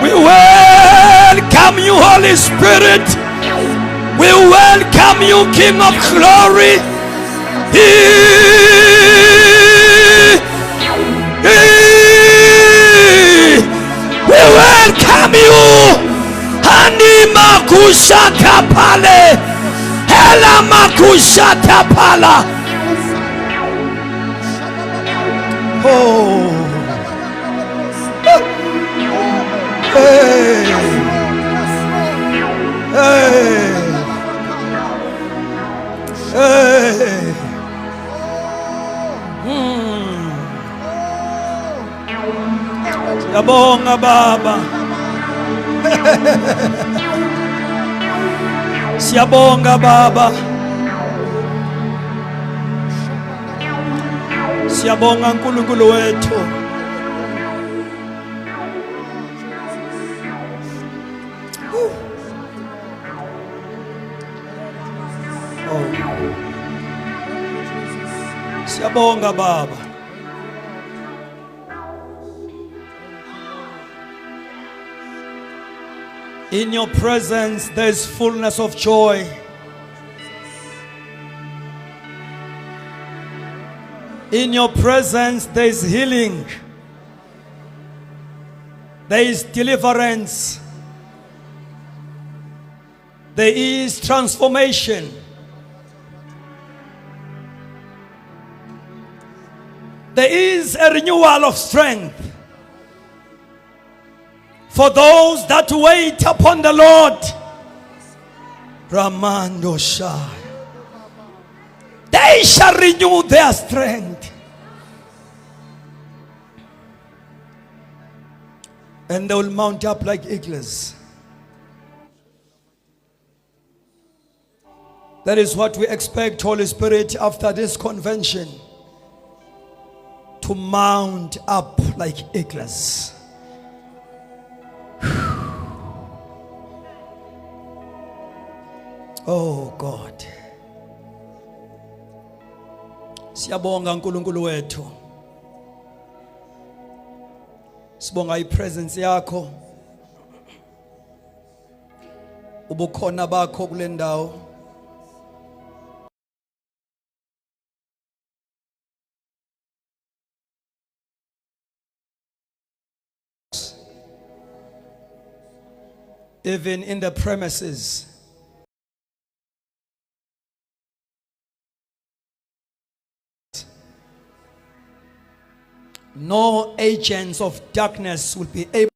We welcome you, Holy Spirit. We welcome you, King of Glory. We welcome you. Anima kushata pale. Hela makushata pala. Oh. Hey. Hey. Hey. Siyabonga Baba. Siyabonga Baba. Siyabonga uNkulunkulu wethu. Siyabonga Baba. In your presence there is fullness of joy. In your presence there is healing. There is deliverance. There is transformation. There is a renewal of strength for those that wait upon the Lord. Ramando Shai. They shall renew their strength. And they will mount up like eagles. That is what we expect, Holy Spirit, after this convention. To mount up like eagles. Oh God. Siyabonga uNkulunkulu wethu. Sibonga ipresence yakho. Ubukhona bakho kule ndawo. Even in the premises. No agents of darkness will be able.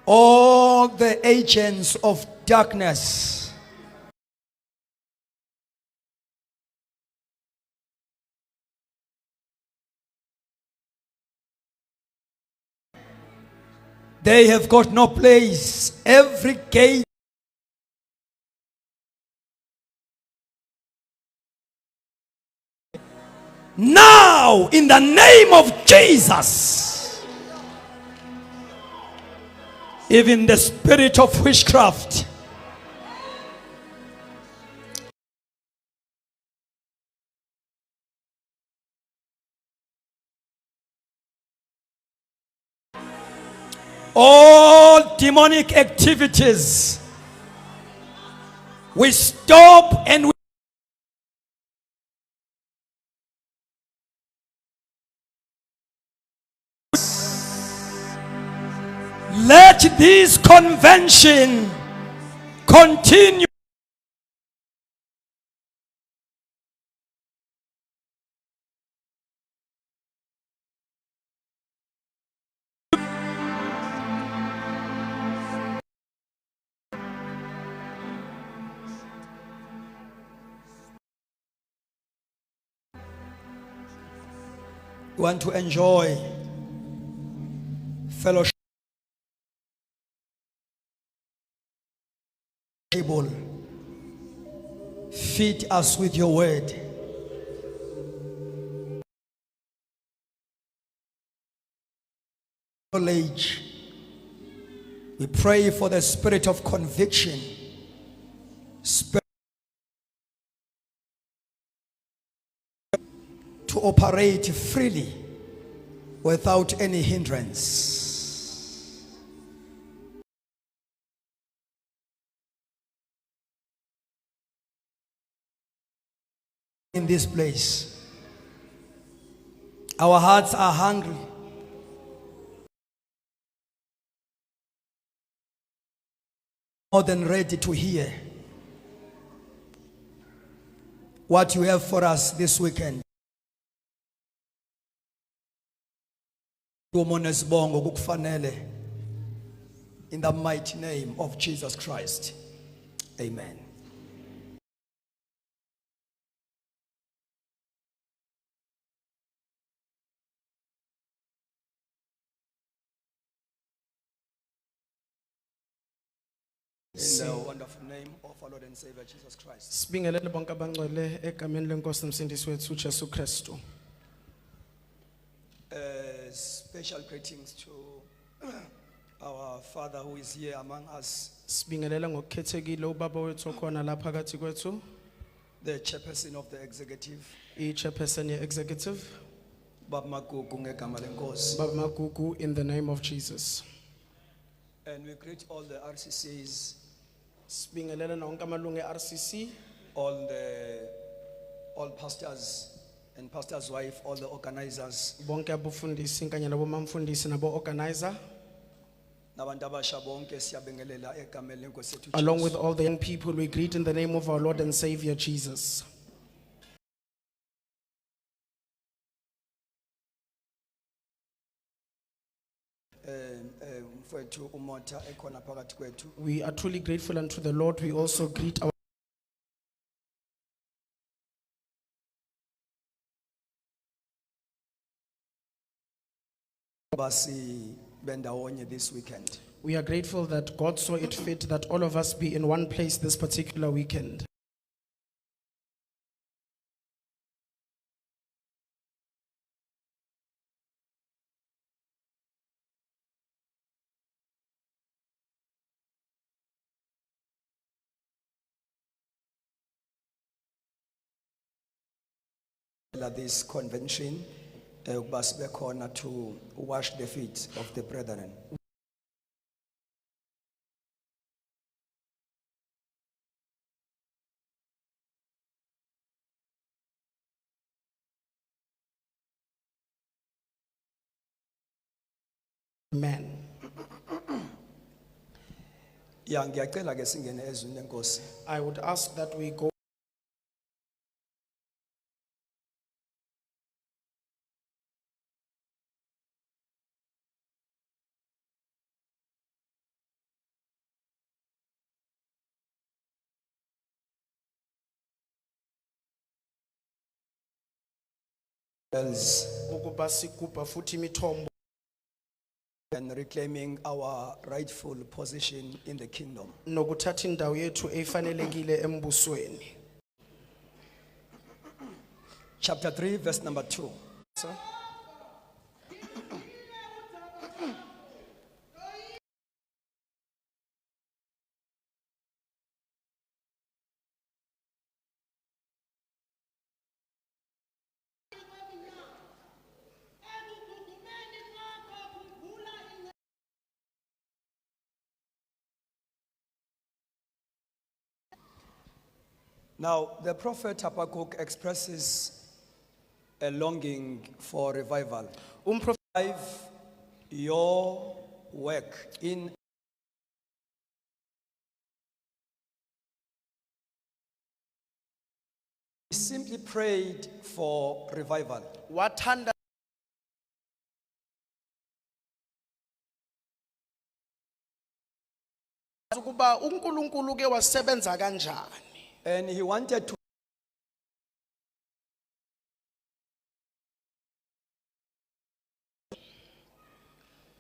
All the agents of darkness they have got no place. Every gate now, in the name of Jesus, even the spirit of witchcraft, all demonic activities, we stop and we let this convention continue. We want to enjoy fellowship. Feed us with your word. Knowledge. We pray for the spirit of conviction. to operate freely without any hindrance. In this place, our hearts are hungry. More than ready to hear what you have for us this weekend. In the mighty name of Jesus Christ. Amen. In the wonderful name of our Lord and Savior Jesus Christ. Sibingelele bonke abangcwele egameni lenkosi nomsindisi wethu uJesu Kristu. Special greetings to our Father who is here among us, Sibingelela ngokukhethekile ubaba wethu okhona lapha phakathi kwethu, the chairperson of the executive, i-chairperson ye-executive, Baba Magugu ngegama lenkosi. Baba Magugu, in the name of Jesus. And we greet all the RCCs, Sibingelela na wonke amalungu e-RCC, all pastors and pastor's wife, all the organizers, bonke abufundisi kanye nabomamfundisi nabo-organizer, nabantu abasha bonke siyabingelela egameni lenkosi yethu along uJesu. with all the young people, we greet in the name of our Lord and Savior Jesus. Mfowethu uMotha ekhona phakathi kwethu. We are truly grateful unto the Lord. We also greet our Basi bendawonye this weekend. We are grateful that God saw it fit that all of us be in one place this particular weekend. This convention ukuba sibe khona to wash the feet of the brethren. Amen. Ya ngiyacela ke singene ezwini lenkosi. I would ask that we go ukuba sigubha futhi imithombo And reclaiming our rightful position in the kingdom. nokuthatha indawo yethu efanelekile embusweni. Chapter 3, verse number 2. Sir? Now, the prophet Habakkuk expresses a longing for revival. Revive your work in He simply prayed for revival. Wathanda ukuba uNkulunkulu ke wasebenza kanjani. And he wanted to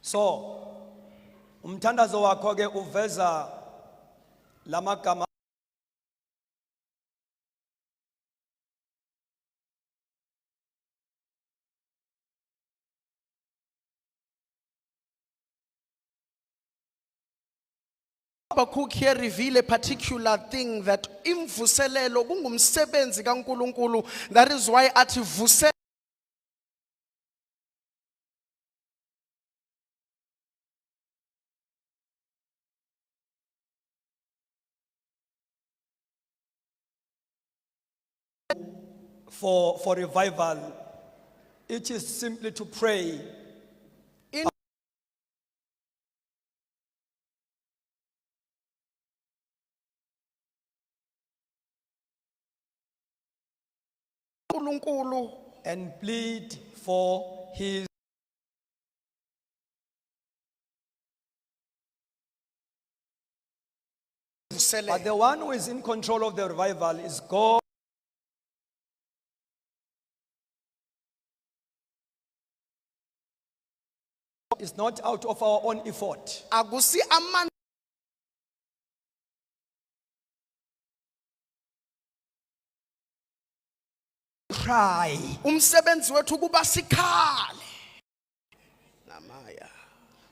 so umthandazo wakho ke uveza lamagama Habakkuk here reveal a particular thing that imvuselelo kungumsebenzi kaNkulunkulu. That is why athi vuse for revival, it is simply to pray. In- uNkulunkulu And plead for his but the one who is in control of the revival is God. It's not out of our own effort. akusi amandla Cry. umsebenzi wethu kuba sikhale namaya.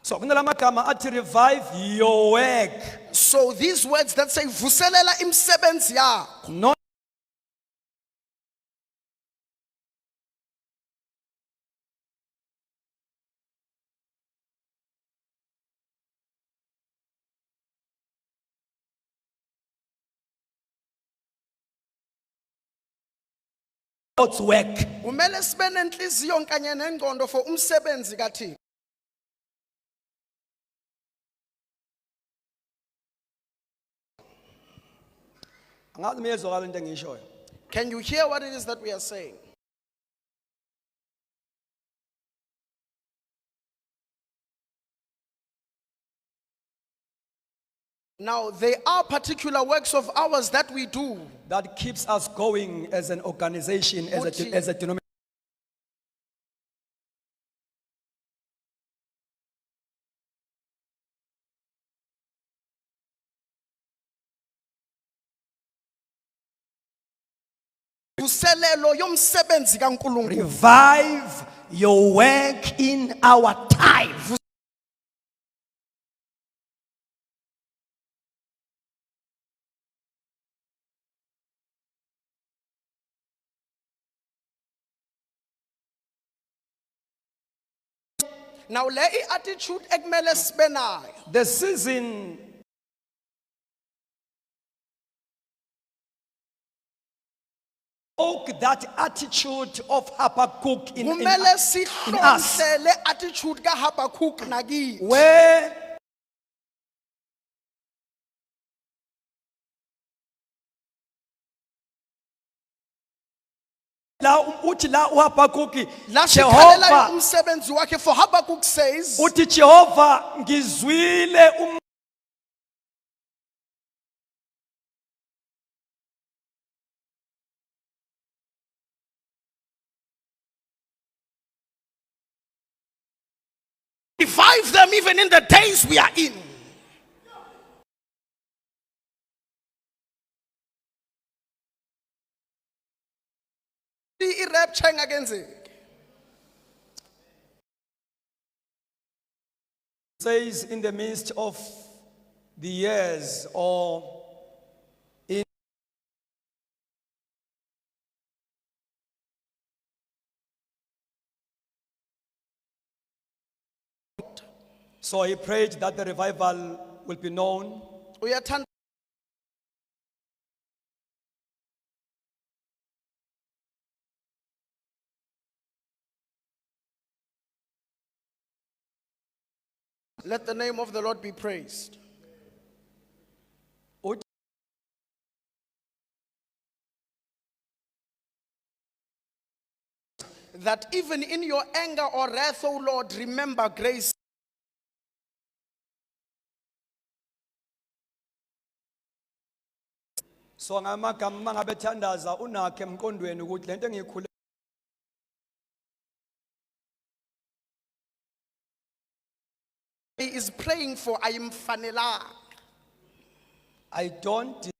So kunalamagama athi revive your work. So these words that say vuselela imsebenzi yakho Not God's work. kumele sibe nenhliziyo kanye nengqondo for umsebenzi kaThixo. Angazi miyezwakala into engiyishoyo. Can you hear what it is that we are saying? Now, there are particular works of ours that we do. That keeps us going as an organization, as Uthi- a denomination. Vuselelo yomsebenzi kaNkulunkulu. Revive your work in our time. Now, le attitude ekumele sibe nayo. The season spoke that attitude of Habakkuk in Kumele us, sihlonhle le attitude kaHabakuk nakini. where la uthi la uHabakkuk La sikhalela Jehova umsebenzi wakhe, for Habakkuk says, uthi Jehova ngizwile revive them even in the days we are in. I-rapture ingakenzeki. says in the midst of the years or in so he prayed that the revival will be known. Uyathanda Let the name of the Lord be praised. That even in your anger or wrath, O Lord, remember grace. So ngamagama mangabe thandaza unakhe emqondweni ukuthi lento engiyikhule He is praying for ayimfanelanga. I don't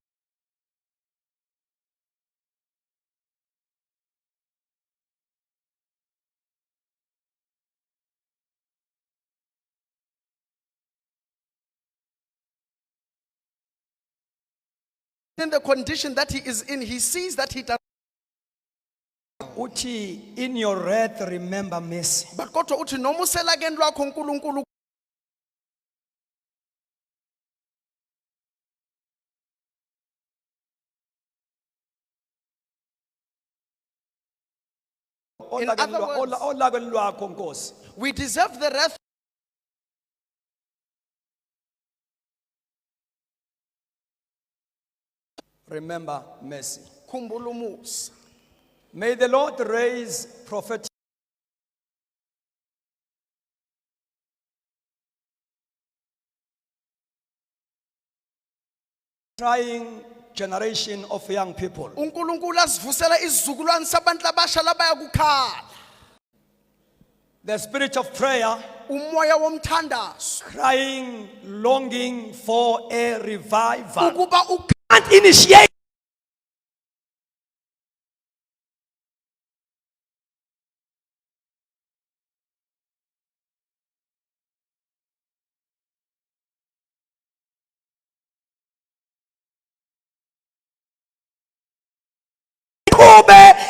In the condition that he is in, he sees that he does. uthi in your wrath remember mercy. But kodwa uthi noma uselakeni lwakho uNkulunkulu In other words- olakweni lwakho Nkosi. We deserve the wrath. Remember mercy. Khumbula umusa. May the Lord raise prophetic trying generation of young people. uNkulunkulu asivusela isizukulwane sabantu abasha labaya kukhala. The spirit of prayer Umoya womthandazo. crying, longing for a revival. Ukuba And initiate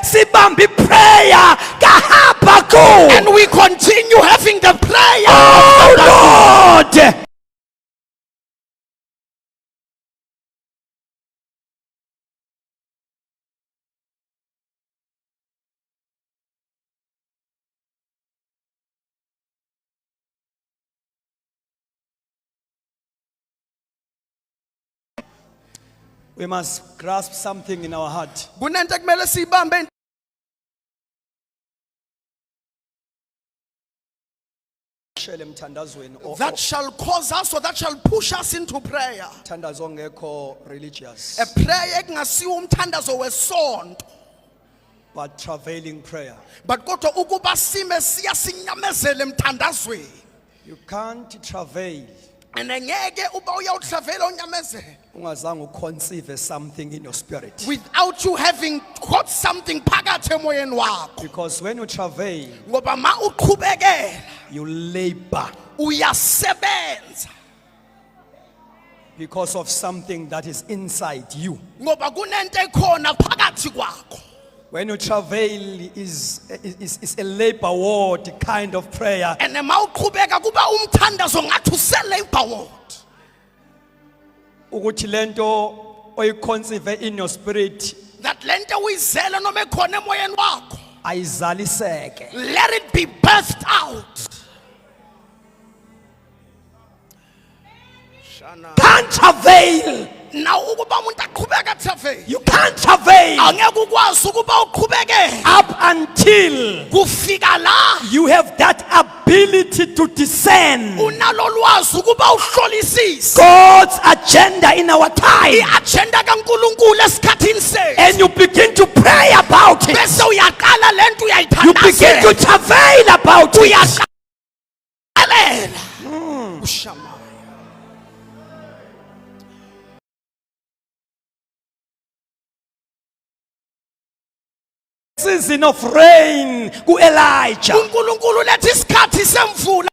sibambi prayer kaHabakkuk. and we continue having the prayer. Oh Lord, we must grasp something in our heart. Kunento kumele siyibambe. That shall cause us, or that shall push us into prayer. Mthandazo ongekho religious, A prayer engasiwo umthandazo wesonto, but travailing prayer. but kodwa ukuba sime siyasinyamezela emthandazweni. You can't travail And ngeke uba uyawutravela unyamezela ungazange uconceive something in your spirit. without you having got something phakathi emoyeni wakho. Because when you travail, Ngoba ma uqhubekela you labor uyasebenza because of something that is inside you. ngoba kunento ekhona phakathi kwakho. When you travail is a labor ward kind of prayer. And ma uqhubeka kuba umthandazo ngathi uselabor ward. Ukuthi lento oyiconceive in your spirit That lento uyizela noma ekhona emoyeni wakho, ayizaliseke. let it be birthed out. Can't travail. Now ukuba umuntu aqhubeka travail, You can't travail angeke ukwazi ukuba uqhubeke up until kufika la you have that ability to discern unalo lwazi ukuba uhlolisise God's agenda in our time, i-agenda kaNkulunkulu esikhathini sethu. and you begin to pray about it. Bese uyaqala lento You begin to uyayithandazela, travail about it. uyaqalela. Ushama. Season of rain ku Elijah. uNkulunkulu lethi isikhathi semvula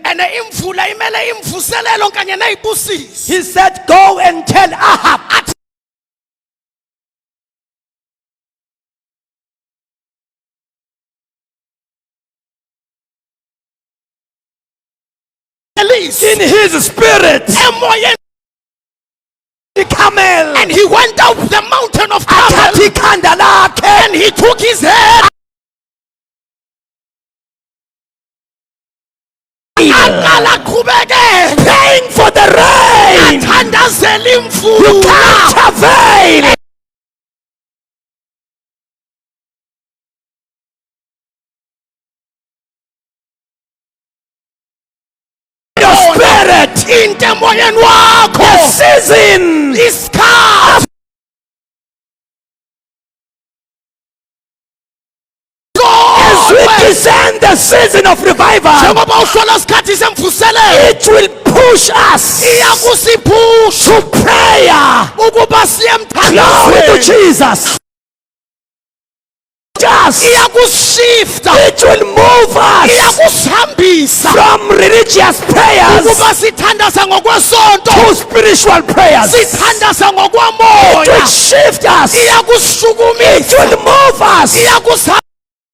and imvula imele imvuselelo kanye nezibusiso. He said, go and tell Ahab. In his spirit, Emoyeni. the camel, And he went up the mountain of Carmel athatha ikhanda lakhe, and he took his head aqala qhubeke praying for the rain. athandazela You imvula. can't travail. Your spirit, Into emoyeni wakho the season isikhathi as we discern the season of revival, njengoba uhlola isikhathi semvuselelo it will push us iyakusiphusha to prayer. ukuba siye Glory to emthandazweni, Jesus. Just iyakusifta, it will move us iyakusihambisa from religious prayers ukuba sithandaza ngokwesonto, to spiritual prayers. sithandaza It will ngokwamoya, shift us. It iyakushukumisa, will move us iyakusihambisa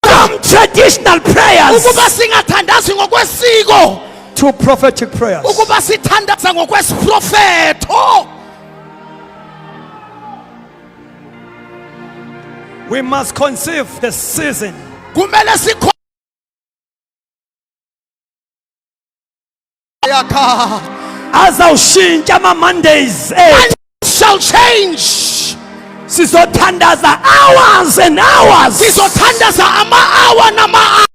from traditional prayers ukuba singathandazi ngokwesiko, to prophetic prayers. ukuba sithandaza ngokwesiprofeto. We must conceive the season. kumele sikho Azawushintsha ama-Mondays shall change. sizothandaza hours and hours. Sizothandaza ama-hour nama-hour.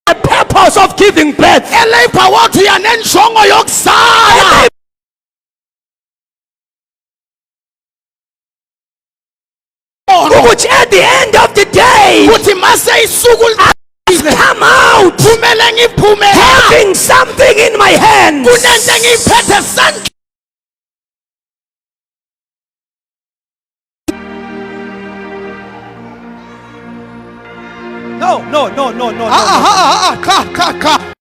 The purpose of giving birth elapha wathi yanenjongo yokuzala. ukuthi at the end of the day Kuthi mase isuku come out kumele ngiphume having something in my hands. kunento engiyiphethe sandla. No. Cha.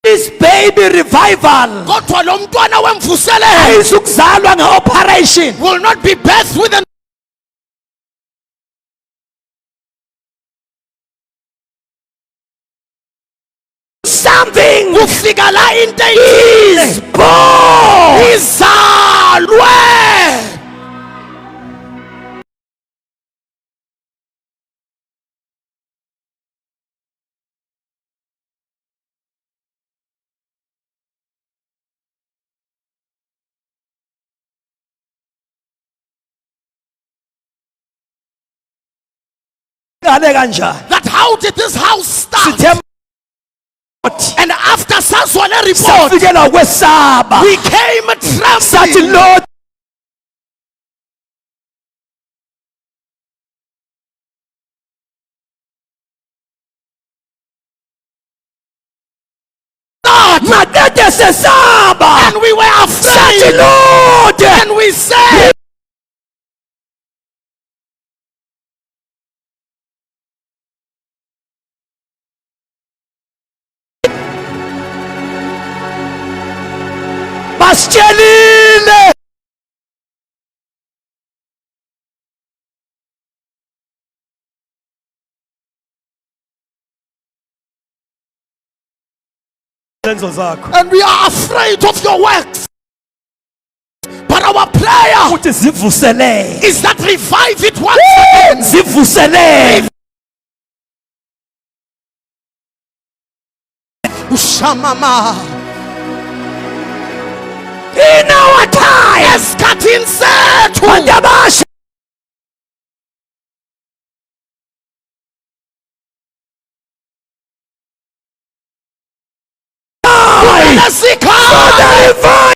This baby revival Kodwa lo mntwana wemvuselelo ayizukuzalwa nge-operation. will not be birthed with an Something kufika la into is born. izalwe. That How did this house start? sithe And after sazwale report, safikela kwesaba we came sathi trembling. Lord makade sesaba And we were sathi afraid. Lord And we said, basitshelile zenzo zakho and we are afraid of your works. But our prayer uthi zivusele is that revive it once again. zivusele Ushamama. in our time Esikhathini sethu bantu abasha kumele sikhale revival